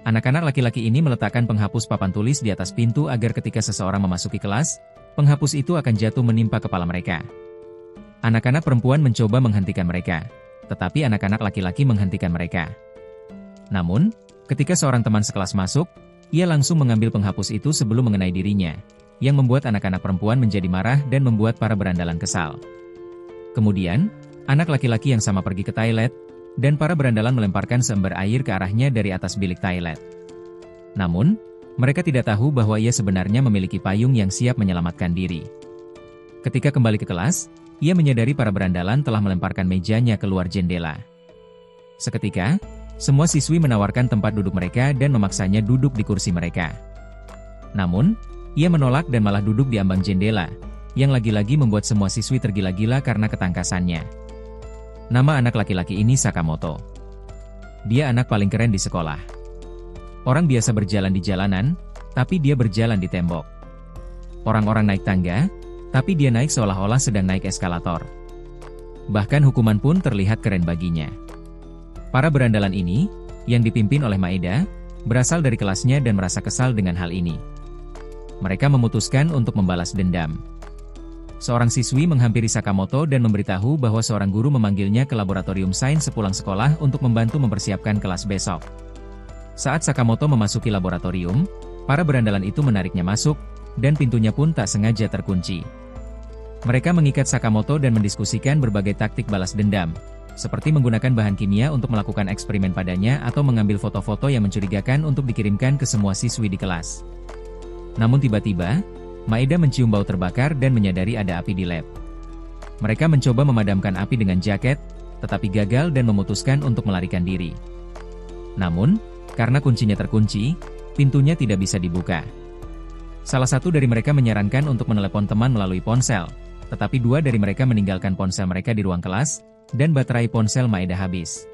Anak-anak laki-laki ini meletakkan penghapus papan tulis di atas pintu agar ketika seseorang memasuki kelas, penghapus itu akan jatuh menimpa kepala mereka. Anak-anak perempuan mencoba menghentikan mereka, tetapi anak-anak laki-laki menghentikan mereka. Namun, ketika seorang teman sekelas masuk, ia langsung mengambil penghapus itu sebelum mengenai dirinya, yang membuat anak-anak perempuan menjadi marah dan membuat para berandalan kesal. Kemudian, anak laki-laki yang sama pergi ke toilet, dan para berandalan melemparkan seember air ke arahnya dari atas bilik toilet. Namun, mereka tidak tahu bahwa ia sebenarnya memiliki payung yang siap menyelamatkan diri. Ketika kembali ke kelas, ia menyadari para berandalan telah melemparkan mejanya keluar jendela. Seketika, semua siswi menawarkan tempat duduk mereka dan memaksanya duduk di kursi mereka. Namun, ia menolak dan malah duduk di ambang jendela, yang lagi-lagi membuat semua siswi tergila-gila karena ketangkasannya. Nama anak laki-laki ini Sakamoto. Dia anak paling keren di sekolah. Orang biasa berjalan di jalanan, tapi dia berjalan di tembok. Orang-orang naik tangga, tapi dia naik seolah-olah sedang naik eskalator. Bahkan hukuman pun terlihat keren baginya. Para berandalan ini, yang dipimpin oleh Maeda, berasal dari kelasnya dan merasa kesal dengan hal ini. Mereka memutuskan untuk membalas dendam. Seorang siswi menghampiri Sakamoto dan memberitahu bahwa seorang guru memanggilnya ke laboratorium sains sepulang sekolah untuk membantu mempersiapkan kelas besok. Saat Sakamoto memasuki laboratorium, para berandalan itu menariknya masuk, dan pintunya pun tak sengaja terkunci. Mereka mengikat Sakamoto dan mendiskusikan berbagai taktik balas dendam, seperti menggunakan bahan kimia untuk melakukan eksperimen padanya atau mengambil foto-foto yang mencurigakan untuk dikirimkan ke semua siswi di kelas. Namun tiba-tiba, Maeda mencium bau terbakar dan menyadari ada api di lab. Mereka mencoba memadamkan api dengan jaket, tetapi gagal dan memutuskan untuk melarikan diri. Namun, karena kuncinya terkunci, pintunya tidak bisa dibuka. Salah satu dari mereka menyarankan untuk menelepon teman melalui ponsel, tetapi dua dari mereka meninggalkan ponsel mereka di ruang kelas, dan baterai ponsel Maeda habis.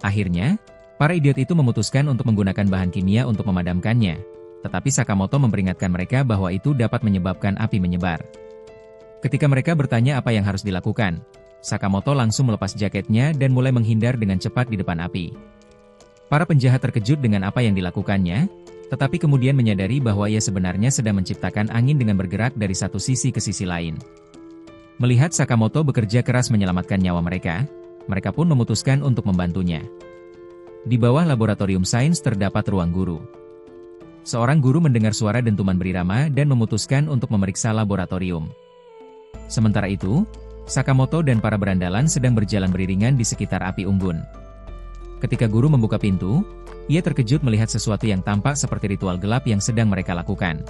Akhirnya, para idiot itu memutuskan untuk menggunakan bahan kimia untuk memadamkannya. Tetapi Sakamoto memperingatkan mereka bahwa itu dapat menyebabkan api menyebar. Ketika mereka bertanya apa yang harus dilakukan, Sakamoto langsung melepas jaketnya dan mulai menghindar dengan cepat di depan api. Para penjahat terkejut dengan apa yang dilakukannya, tetapi kemudian menyadari bahwa ia sebenarnya sedang menciptakan angin dengan bergerak dari satu sisi ke sisi lain. Melihat Sakamoto bekerja keras menyelamatkan nyawa mereka, mereka pun memutuskan untuk membantunya. Di bawah laboratorium sains terdapat ruang guru. Seorang guru mendengar suara dentuman berirama dan memutuskan untuk memeriksa laboratorium. Sementara itu, Sakamoto dan para berandalan sedang berjalan beriringan di sekitar api unggun. Ketika guru membuka pintu, ia terkejut melihat sesuatu yang tampak seperti ritual gelap yang sedang mereka lakukan.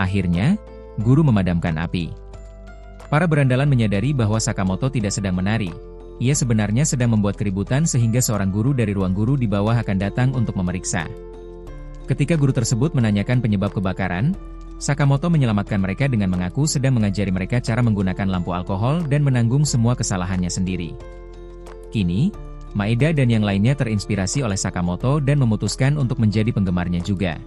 Akhirnya, guru memadamkan api. Para berandalan menyadari bahwa Sakamoto tidak sedang menari. Ia sebenarnya sedang membuat keributan sehingga seorang guru dari ruang guru di bawah akan datang untuk memeriksa. Ketika guru tersebut menanyakan penyebab kebakaran, Sakamoto menyelamatkan mereka dengan mengaku sedang mengajari mereka cara menggunakan lampu alkohol dan menanggung semua kesalahannya sendiri. Kini, Maeda dan yang lainnya terinspirasi oleh Sakamoto dan memutuskan untuk menjadi penggemarnya juga.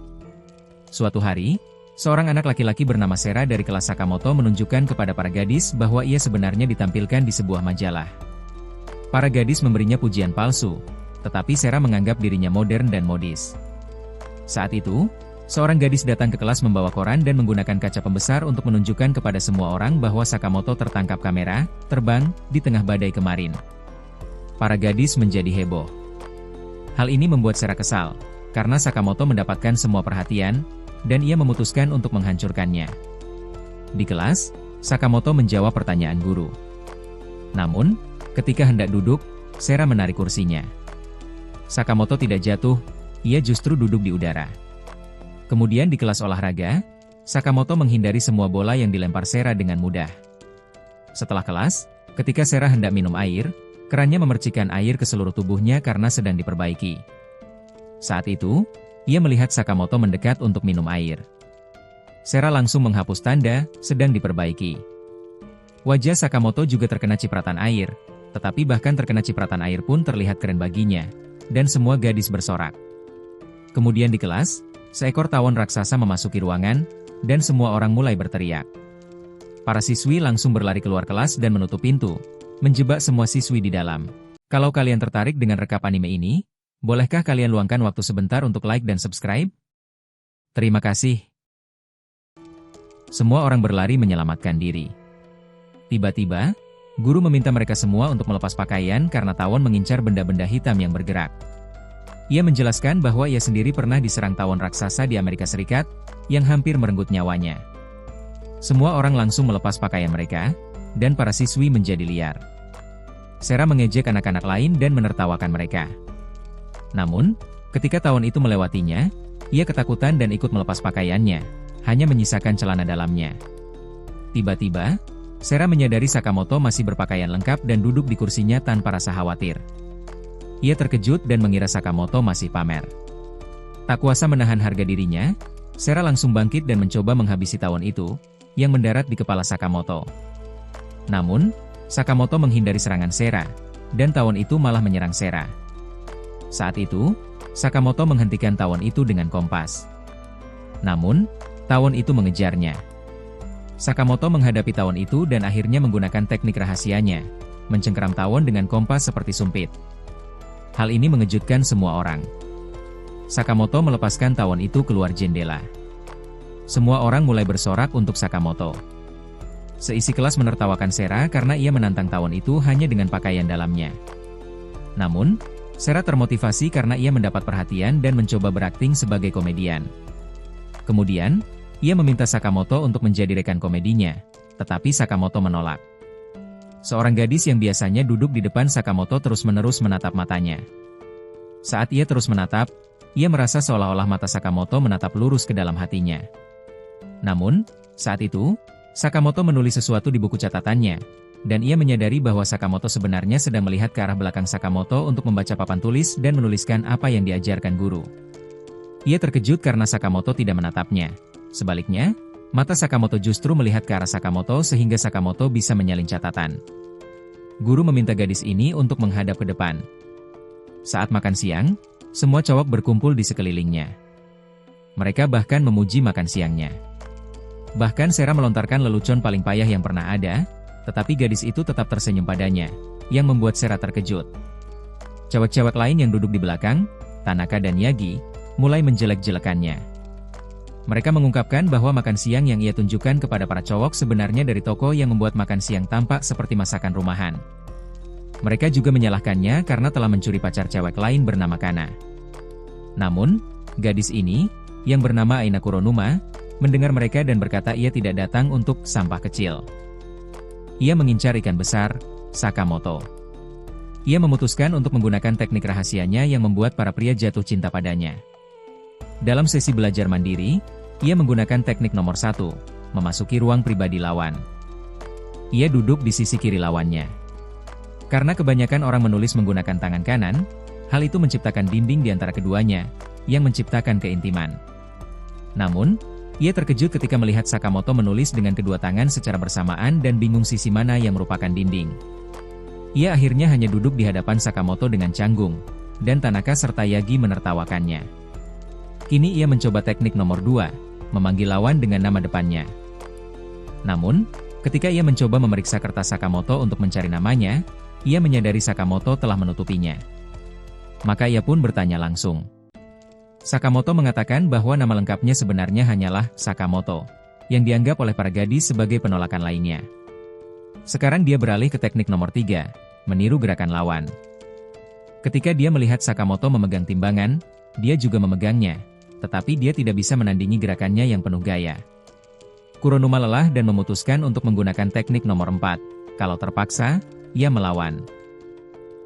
Suatu hari, seorang anak laki-laki bernama Sera dari kelas Sakamoto menunjukkan kepada para gadis bahwa ia sebenarnya ditampilkan di sebuah majalah. Para gadis memberinya pujian palsu, tetapi Sera menganggap dirinya modern dan modis. Saat itu, seorang gadis datang ke kelas membawa koran dan menggunakan kaca pembesar untuk menunjukkan kepada semua orang bahwa Sakamoto tertangkap kamera, terbang, di tengah badai kemarin. Para gadis menjadi heboh. Hal ini membuat Sera kesal, karena Sakamoto mendapatkan semua perhatian, dan ia memutuskan untuk menghancurkannya. Di kelas, Sakamoto menjawab pertanyaan guru. Namun, ketika hendak duduk, Sera menarik kursinya. Sakamoto tidak jatuh, ia justru duduk di udara. Kemudian di kelas olahraga, Sakamoto menghindari semua bola yang dilempar Sera dengan mudah. Setelah kelas, ketika Sera hendak minum air, kerannya memercikkan air ke seluruh tubuhnya karena sedang diperbaiki. Saat itu, ia melihat Sakamoto mendekat untuk minum air. Sera langsung menghapus tanda, sedang diperbaiki. Wajah Sakamoto juga terkena cipratan air, tetapi bahkan terkena cipratan air pun terlihat keren baginya, dan semua gadis bersorak. Kemudian di kelas, seekor tawon raksasa memasuki ruangan, dan semua orang mulai berteriak. Para siswi langsung berlari keluar kelas dan menutup pintu, menjebak semua siswi di dalam. Kalau kalian tertarik dengan rekap anime ini, Bolehkah kalian luangkan waktu sebentar untuk like dan subscribe? Terima kasih. Semua orang berlari menyelamatkan diri. Tiba-tiba, guru meminta mereka semua untuk melepas pakaian karena tawon mengincar benda-benda hitam yang bergerak. Ia menjelaskan bahwa ia sendiri pernah diserang tawon raksasa di Amerika Serikat, yang hampir merenggut nyawanya. Semua orang langsung melepas pakaian mereka, dan para siswi menjadi liar. Sarah mengejek anak-anak lain dan menertawakan mereka. Namun, ketika tawon itu melewatinya, ia ketakutan dan ikut melepas pakaiannya, hanya menyisakan celana dalamnya. Tiba-tiba, Sarah menyadari Sakamoto masih berpakaian lengkap dan duduk di kursinya tanpa rasa khawatir. Ia terkejut dan mengira Sakamoto masih pamer. Tak kuasa menahan harga dirinya, Sarah langsung bangkit dan mencoba menghabisi tawon itu, yang mendarat di kepala Sakamoto. Namun, Sakamoto menghindari serangan Sarah, dan tawon itu malah menyerang Sarah. Saat itu, Sakamoto menghentikan tawon itu dengan kompas. Namun, tawon itu mengejarnya. Sakamoto menghadapi tawon itu dan akhirnya menggunakan teknik rahasianya, mencengkeram tawon dengan kompas seperti sumpit. Hal ini mengejutkan semua orang. Sakamoto melepaskan tawon itu keluar jendela. Semua orang mulai bersorak untuk Sakamoto. Seisi kelas menertawakan Sarah karena ia menantang tawon itu hanya dengan pakaian dalamnya. Namun, Sarah termotivasi karena ia mendapat perhatian dan mencoba berakting sebagai komedian. Kemudian, ia meminta Sakamoto untuk menjadi rekan komedinya, tetapi Sakamoto menolak. Seorang gadis yang biasanya duduk di depan Sakamoto terus-menerus menatap matanya. Saat ia terus menatap, ia merasa seolah-olah mata Sakamoto menatap lurus ke dalam hatinya. Namun, saat itu, Sakamoto menulis sesuatu di buku catatannya, dan ia menyadari bahwa Sakamoto sebenarnya sedang melihat ke arah belakang Sakamoto untuk membaca papan tulis dan menuliskan apa yang diajarkan guru. Ia terkejut karena Sakamoto tidak menatapnya. Sebaliknya, mata Sakamoto justru melihat ke arah Sakamoto sehingga Sakamoto bisa menyalin catatan. Guru meminta gadis ini untuk menghadap ke depan. Saat makan siang, semua cowok berkumpul di sekelilingnya. Mereka bahkan memuji makan siangnya. Bahkan Sarah melontarkan lelucon paling payah yang pernah ada, tetapi gadis itu tetap tersenyum padanya, yang membuat Sarah terkejut. Cewek-cewek lain yang duduk di belakang, Tanaka dan Yagi, mulai menjelek-jelekannya. Mereka mengungkapkan bahwa makan siang yang ia tunjukkan kepada para cowok sebenarnya dari toko yang membuat makan siang tampak seperti masakan rumahan. Mereka juga menyalahkannya karena telah mencuri pacar cewek lain bernama Kana. Namun, gadis ini, yang bernama Aina Kuronuma, mendengar mereka dan berkata ia tidak datang untuk sampah kecil. Ia mengincar ikan besar, Sakamoto. Ia memutuskan untuk menggunakan teknik rahasianya yang membuat para pria jatuh cinta padanya. Dalam sesi belajar mandiri, ia menggunakan teknik nomor 1, memasuki ruang pribadi lawan. Ia duduk di sisi kiri lawannya. Karena kebanyakan orang menulis menggunakan tangan kanan, hal itu menciptakan dinding di antara keduanya, yang menciptakan keintiman. Namun, ia terkejut ketika melihat Sakamoto menulis dengan kedua tangan secara bersamaan dan bingung sisi mana yang merupakan dinding. Ia akhirnya hanya duduk di hadapan Sakamoto dengan canggung, dan Tanaka serta Yagi menertawakannya. Kini ia mencoba teknik nomor 2, memanggil lawan dengan nama depannya. Namun, ketika ia mencoba memeriksa kertas Sakamoto untuk mencari namanya, ia menyadari Sakamoto telah menutupinya. Maka ia pun bertanya langsung. Sakamoto mengatakan bahwa nama lengkapnya sebenarnya hanyalah Sakamoto, yang dianggap oleh para gadis sebagai penolakan lainnya. Sekarang dia beralih ke teknik nomor 3, meniru gerakan lawan. Ketika dia melihat Sakamoto memegang timbangan, dia juga memegangnya, tetapi dia tidak bisa menandingi gerakannya yang penuh gaya. Kuronuma lelah dan memutuskan untuk menggunakan teknik nomor 4, kalau terpaksa, ia melawan.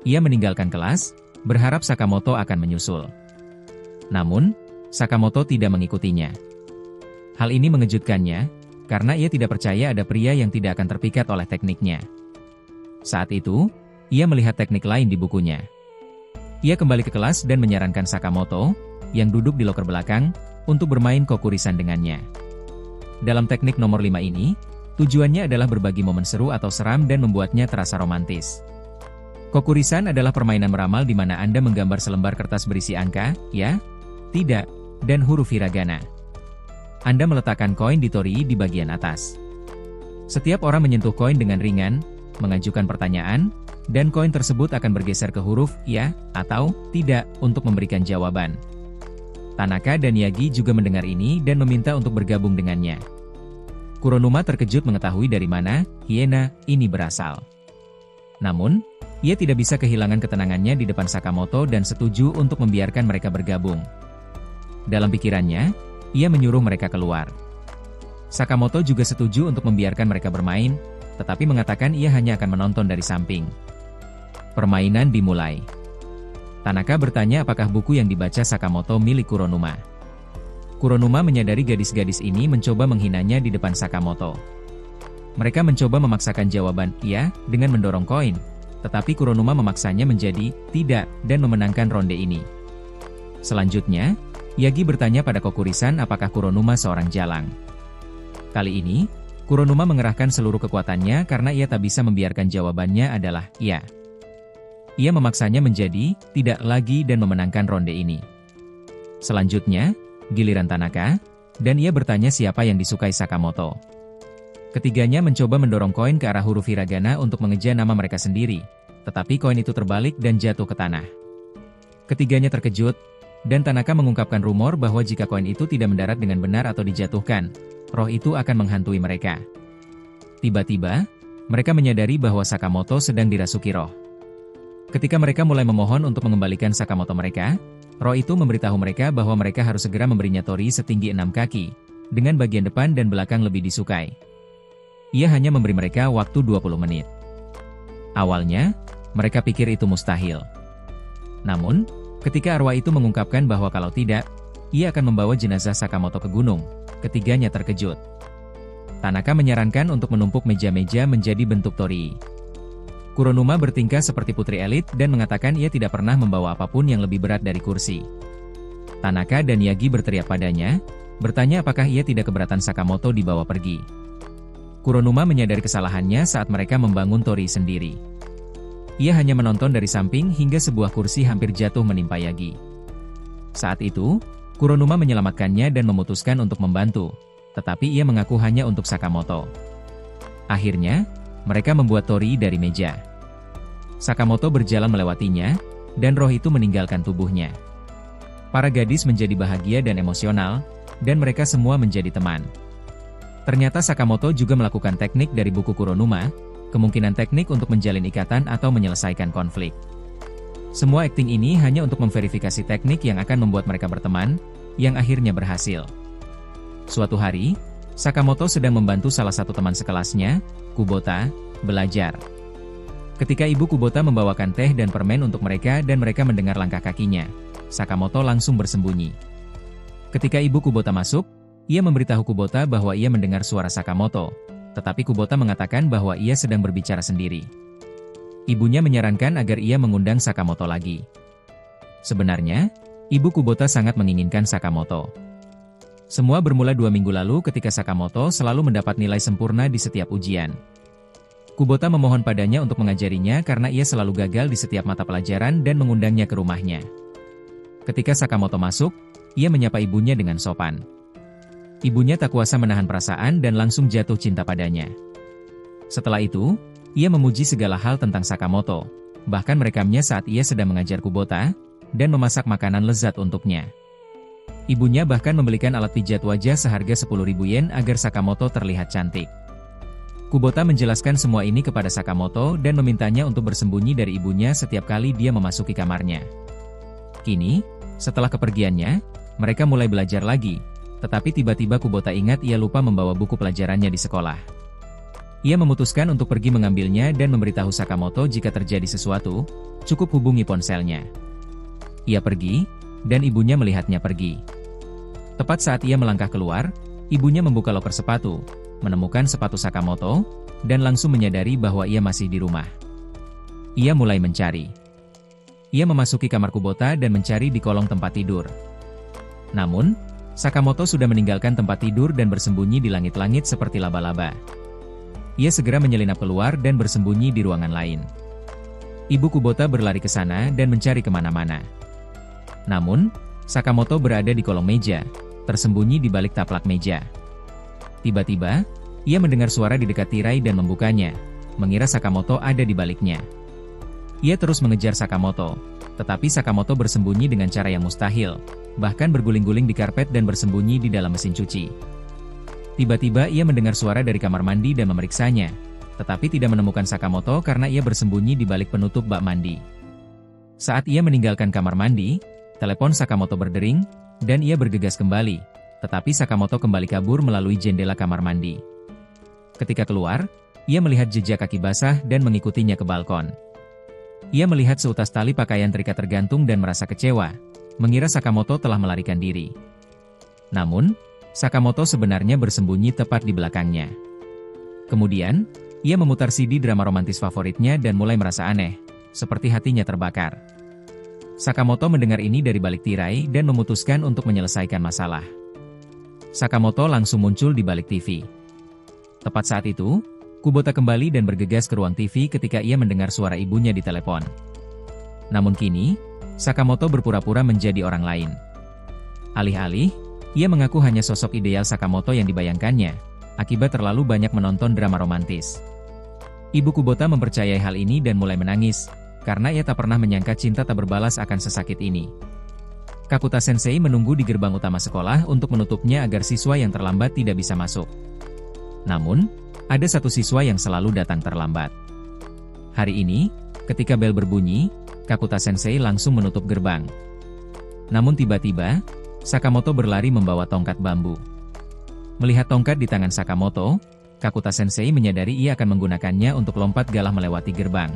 Ia meninggalkan kelas, berharap Sakamoto akan menyusul. Namun, Sakamoto tidak mengikutinya. Hal ini mengejutkannya, karena ia tidak percaya ada pria yang tidak akan terpikat oleh tekniknya. Saat itu, ia melihat teknik lain di bukunya. Ia kembali ke kelas dan menyarankan Sakamoto, yang duduk di loker belakang, untuk bermain kokurisan dengannya. Dalam teknik nomor 5 ini, tujuannya adalah berbagi momen seru atau seram dan membuatnya terasa romantis. Kokurisan adalah permainan meramal di mana Anda menggambar selembar kertas berisi angka, ya, tidak, dan huruf hiragana. Anda meletakkan koin di torii di bagian atas. Setiap orang menyentuh koin dengan ringan, mengajukan pertanyaan, dan koin tersebut akan bergeser ke huruf ya atau tidak untuk memberikan jawaban. Tanaka dan Yagi juga mendengar ini dan meminta untuk bergabung dengannya. Kuronuma terkejut mengetahui dari mana hiena ini berasal. Namun, ia tidak bisa kehilangan ketenangannya di depan Sakamoto dan setuju untuk membiarkan mereka bergabung. Dalam pikirannya, ia menyuruh mereka keluar. Sakamoto juga setuju untuk membiarkan mereka bermain, tetapi mengatakan ia hanya akan menonton dari samping. Permainan dimulai. Tanaka bertanya apakah buku yang dibaca Sakamoto milik Kuronuma. Kuronuma menyadari gadis-gadis ini mencoba menghinanya di depan Sakamoto. Mereka mencoba memaksakan jawaban iya dengan mendorong koin, tetapi Kuronuma memaksanya menjadi tidak dan memenangkan ronde ini. Selanjutnya, Yagi bertanya pada Kokurisan apakah Kuronuma seorang jalang. Kali ini, Kuronuma mengerahkan seluruh kekuatannya karena ia tak bisa membiarkan jawabannya adalah iya. Ia memaksanya menjadi tidak lagi dan memenangkan ronde ini. Selanjutnya, giliran Tanaka, dan ia bertanya siapa yang disukai Sakamoto. Ketiganya mencoba mendorong koin ke arah huruf hiragana untuk mengeja nama mereka sendiri, tetapi koin itu terbalik dan jatuh ke tanah. Ketiganya terkejut, dan Tanaka mengungkapkan rumor bahwa jika koin itu tidak mendarat dengan benar atau dijatuhkan, roh itu akan menghantui mereka. Tiba-tiba, mereka menyadari bahwa Sakamoto sedang dirasuki roh. Ketika mereka mulai memohon untuk mengembalikan Sakamoto mereka, roh itu memberitahu mereka bahwa mereka harus segera memberinya tori setinggi 6 kaki, dengan bagian depan dan belakang lebih disukai. Ia hanya memberi mereka waktu 20 menit. Awalnya, mereka pikir itu mustahil. Namun, ketika arwah itu mengungkapkan bahwa kalau tidak, ia akan membawa jenazah Sakamoto ke gunung, ketiganya terkejut. Tanaka menyarankan untuk menumpuk meja-meja menjadi bentuk tori. Kuronuma bertingkah seperti putri elit dan mengatakan ia tidak pernah membawa apapun yang lebih berat dari kursi. Tanaka dan Yagi berteriak padanya, bertanya apakah ia tidak keberatan Sakamoto dibawa pergi. Kuronuma menyadari kesalahannya saat mereka membangun tori sendiri. Ia hanya menonton dari samping hingga sebuah kursi hampir jatuh menimpa Yagi. Saat itu, Kuronuma menyelamatkannya dan memutuskan untuk membantu, tetapi ia mengaku hanya untuk Sakamoto. Akhirnya, mereka membuat tori dari meja. Sakamoto berjalan melewatinya, dan roh itu meninggalkan tubuhnya. Para gadis menjadi bahagia dan emosional, dan mereka semua menjadi teman. Ternyata Sakamoto juga melakukan teknik dari buku Kuronuma, kemungkinan teknik untuk menjalin ikatan atau menyelesaikan konflik. Semua akting ini hanya untuk memverifikasi teknik yang akan membuat mereka berteman, yang akhirnya berhasil. Suatu hari, Sakamoto sedang membantu salah satu teman sekelasnya, Kubota, belajar. Ketika ibu Kubota membawakan teh dan permen untuk mereka dan mereka mendengar langkah kakinya, Sakamoto langsung bersembunyi. Ketika ibu Kubota masuk, ia memberitahu Kubota bahwa ia mendengar suara Sakamoto, tetapi Kubota mengatakan bahwa ia sedang berbicara sendiri. Ibunya menyarankan agar ia mengundang Sakamoto lagi. Sebenarnya, ibu Kubota sangat menginginkan Sakamoto. Semua bermula 2 minggu lalu ketika Sakamoto selalu mendapat nilai sempurna di setiap ujian. Kubota memohon padanya untuk mengajarinya karena ia selalu gagal di setiap mata pelajaran dan mengundangnya ke rumahnya. Ketika Sakamoto masuk, ia menyapa ibunya dengan sopan. Ibunya tak kuasa menahan perasaan dan langsung jatuh cinta padanya. Setelah itu, ia memuji segala hal tentang Sakamoto, bahkan merekamnya saat ia sedang mengajar Kubota, dan memasak makanan lezat untuknya. Ibunya bahkan membelikan alat pijat wajah seharga 10.000 yen agar Sakamoto terlihat cantik. Kubota menjelaskan semua ini kepada Sakamoto dan memintanya untuk bersembunyi dari ibunya setiap kali dia memasuki kamarnya. Kini, setelah kepergiannya, mereka mulai belajar lagi, tetapi tiba-tiba Kubota ingat ia lupa membawa buku pelajarannya di sekolah. Ia memutuskan untuk pergi mengambilnya dan memberitahu Sakamoto jika terjadi sesuatu, cukup hubungi ponselnya. Ia pergi, dan ibunya melihatnya pergi. Tepat saat ia melangkah keluar, ibunya membuka loker sepatu, menemukan sepatu Sakamoto, dan langsung menyadari bahwa ia masih di rumah. Ia mulai mencari. Ia memasuki kamar Kubota dan mencari di kolong tempat tidur. Namun, Sakamoto sudah meninggalkan tempat tidur dan bersembunyi di langit-langit seperti laba-laba. Ia segera menyelinap keluar dan bersembunyi di ruangan lain. Ibu Kubota berlari ke sana dan mencari kemana-mana. Namun, Sakamoto berada di kolong meja, tersembunyi di balik taplak meja. Tiba-tiba, ia mendengar suara di dekat tirai dan membukanya, mengira Sakamoto ada di baliknya. Ia terus mengejar Sakamoto, tetapi Sakamoto bersembunyi dengan cara yang mustahil, bahkan berguling-guling di karpet dan bersembunyi di dalam mesin cuci. Tiba-tiba ia mendengar suara dari kamar mandi dan memeriksanya, tetapi tidak menemukan Sakamoto karena ia bersembunyi di balik penutup bak mandi. Saat ia meninggalkan kamar mandi, telepon Sakamoto berdering, dan ia bergegas kembali, tetapi Sakamoto kembali kabur melalui jendela kamar mandi. Ketika keluar, ia melihat jejak kaki basah dan mengikutinya ke balkon. Ia melihat seutas tali pakaian terikat tergantung dan merasa kecewa, mengira Sakamoto telah melarikan diri. Namun, Sakamoto sebenarnya bersembunyi tepat di belakangnya. Kemudian, ia memutar CD drama romantis favoritnya dan mulai merasa aneh, seperti hatinya terbakar. Sakamoto mendengar ini dari balik tirai dan memutuskan untuk menyelesaikan masalah. Sakamoto langsung muncul di balik TV. Tepat saat itu, Kubota kembali dan bergegas ke ruang TV ketika ia mendengar suara ibunya di telepon. Namun kini, Sakamoto berpura-pura menjadi orang lain. Alih-alih, ia mengaku hanya sosok ideal Sakamoto yang dibayangkannya, akibat terlalu banyak menonton drama romantis. Ibu Kubota mempercayai hal ini dan mulai menangis, karena ia tak pernah menyangka cinta tak berbalas akan sesakit ini. Kakuta Sensei menunggu di gerbang utama sekolah untuk menutupnya agar siswa yang terlambat tidak bisa masuk. Namun, ada satu siswa yang selalu datang terlambat. Hari ini, ketika bel berbunyi, Kakuta Sensei langsung menutup gerbang. Namun tiba-tiba, Sakamoto berlari membawa tongkat bambu. Melihat tongkat di tangan Sakamoto, Kakuta Sensei menyadari ia akan menggunakannya untuk lompat galah melewati gerbang.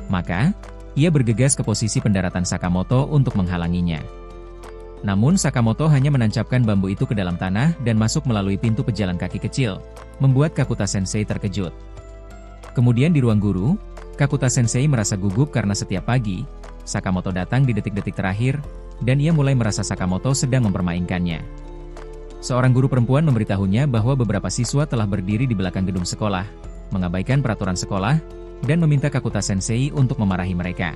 Maka, ia bergegas ke posisi pendaratan Sakamoto untuk menghalanginya. Namun Sakamoto hanya menancapkan bambu itu ke dalam tanah dan masuk melalui pintu pejalan kaki kecil, membuat Kakuta Sensei terkejut. Kemudian di ruang guru, Kakuta Sensei merasa gugup karena setiap pagi, Sakamoto datang di detik-detik terakhir, dan ia mulai merasa Sakamoto sedang mempermainkannya. Seorang guru perempuan memberitahunya bahwa beberapa siswa telah berdiri di belakang gedung sekolah, mengabaikan peraturan sekolah, dan meminta Kakuta Sensei untuk memarahi mereka.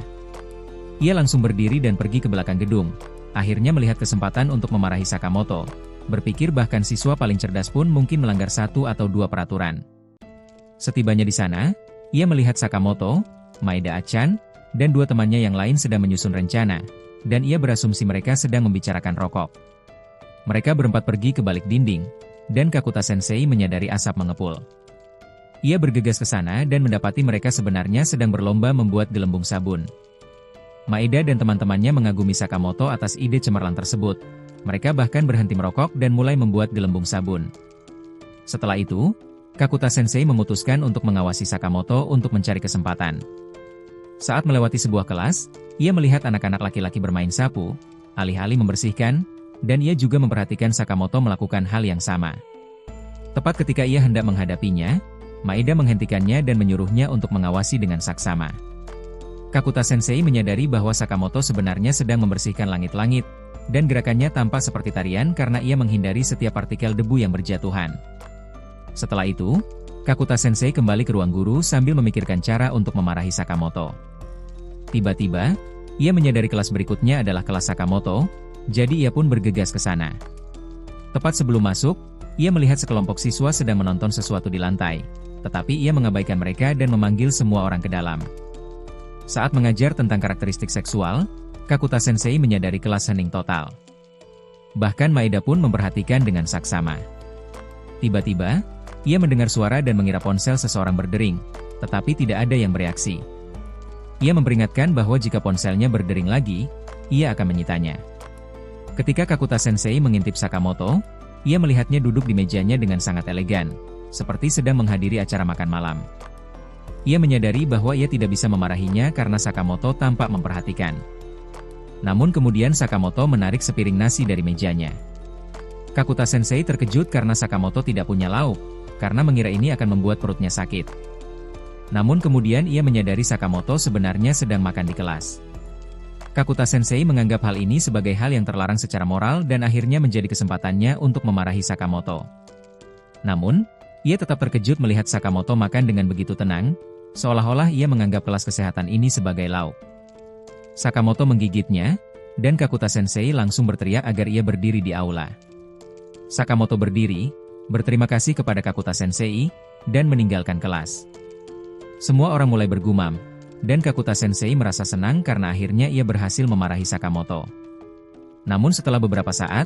Ia langsung berdiri dan pergi ke belakang gedung, akhirnya melihat kesempatan untuk memarahi Sakamoto, berpikir bahkan siswa paling cerdas pun mungkin melanggar satu atau dua peraturan. Setibanya di sana, ia melihat Sakamoto, Maeda-chan, dan dua temannya yang lain sedang menyusun rencana, dan ia berasumsi mereka sedang membicarakan rokok. Mereka berempat pergi ke balik dinding, dan Kakuta Sensei menyadari asap mengepul. Ia bergegas ke sana dan mendapati mereka sebenarnya sedang berlomba membuat gelembung sabun. Maeda dan teman-temannya mengagumi Sakamoto atas ide cemerlang tersebut. Mereka bahkan berhenti merokok dan mulai membuat gelembung sabun. Setelah itu, Kakuta Sensei memutuskan untuk mengawasi Sakamoto untuk mencari kesempatan. Saat melewati sebuah kelas, ia melihat anak-anak laki-laki bermain sapu, alih-alih membersihkan, dan ia juga memperhatikan Sakamoto melakukan hal yang sama. Tepat ketika ia hendak menghadapinya, Maeda menghentikannya dan menyuruhnya untuk mengawasi dengan saksama. Kakuta Sensei menyadari bahwa Sakamoto sebenarnya sedang membersihkan langit-langit, dan gerakannya tampak seperti tarian karena ia menghindari setiap partikel debu yang berjatuhan. Setelah itu, Kakuta Sensei kembali ke ruang guru sambil memikirkan cara untuk memarahi Sakamoto. Tiba-tiba, ia menyadari kelas berikutnya adalah kelas Sakamoto, jadi ia pun bergegas ke sana. Tepat sebelum masuk, ia melihat sekelompok siswa sedang menonton sesuatu di lantai, tetapi ia mengabaikan mereka dan memanggil semua orang ke dalam. Saat mengajar tentang karakteristik seksual, Kakuta Sensei menyadari kelas hening total. Bahkan Maeda pun memperhatikan dengan saksama. Tiba-tiba, ia mendengar suara dan mengira ponsel seseorang berdering, tetapi tidak ada yang bereaksi. Ia memperingatkan bahwa jika ponselnya berdering lagi, ia akan menyitanya. Ketika Kakuta Sensei mengintip Sakamoto, ia melihatnya duduk di mejanya dengan sangat elegan, seperti sedang menghadiri acara makan malam. Ia menyadari bahwa ia tidak bisa memarahinya karena Sakamoto tampak memperhatikan. Namun kemudian Sakamoto menarik sepiring nasi dari mejanya. Kakuta Sensei terkejut karena Sakamoto tidak punya lauk, karena mengira ini akan membuat perutnya sakit. Namun kemudian ia menyadari Sakamoto sebenarnya sedang makan di kelas. Kakuta Sensei menganggap hal ini sebagai hal yang terlarang secara moral dan akhirnya menjadi kesempatannya untuk memarahi Sakamoto. Namun, ia tetap terkejut melihat Sakamoto makan dengan begitu tenang, seolah-olah ia menganggap kelas kesehatan ini sebagai lauk. Sakamoto menggigitnya, dan Kakuta Sensei langsung berteriak agar ia berdiri di aula. Sakamoto berdiri, berterima kasih kepada Kakuta Sensei, dan meninggalkan kelas. Semua orang mulai bergumam, Dan Kakuta Sensei merasa senang karena akhirnya ia berhasil memarahi Sakamoto. Namun setelah beberapa saat,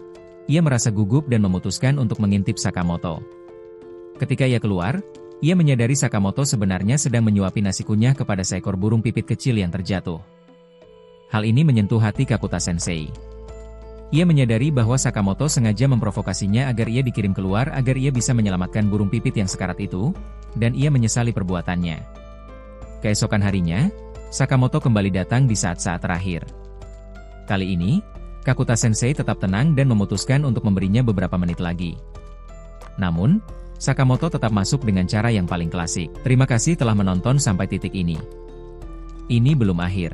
ia merasa gugup dan memutuskan untuk mengintip Sakamoto. Ketika ia keluar, ia menyadari Sakamoto sebenarnya sedang menyuapi nasi kunyah kepada seekor burung pipit kecil yang terjatuh. Hal ini menyentuh hati Kakuta Sensei. Ia menyadari bahwa Sakamoto sengaja memprovokasinya agar ia dikirim keluar agar ia bisa menyelamatkan burung pipit yang sekarat itu, dan ia menyesali perbuatannya. Keesokan harinya, Sakamoto kembali datang di saat-saat terakhir. Kali ini, Kakuta Sensei tetap tenang dan memutuskan untuk memberinya beberapa menit lagi. Namun, Sakamoto tetap masuk dengan cara yang paling klasik. Terima kasih telah menonton sampai titik ini. Ini belum akhir.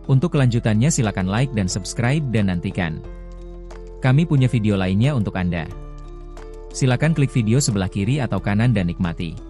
Untuk kelanjutannya silakan like dan subscribe dan nantikan. Kami punya video lainnya untuk Anda. Silakan klik video sebelah kiri atau kanan dan nikmati.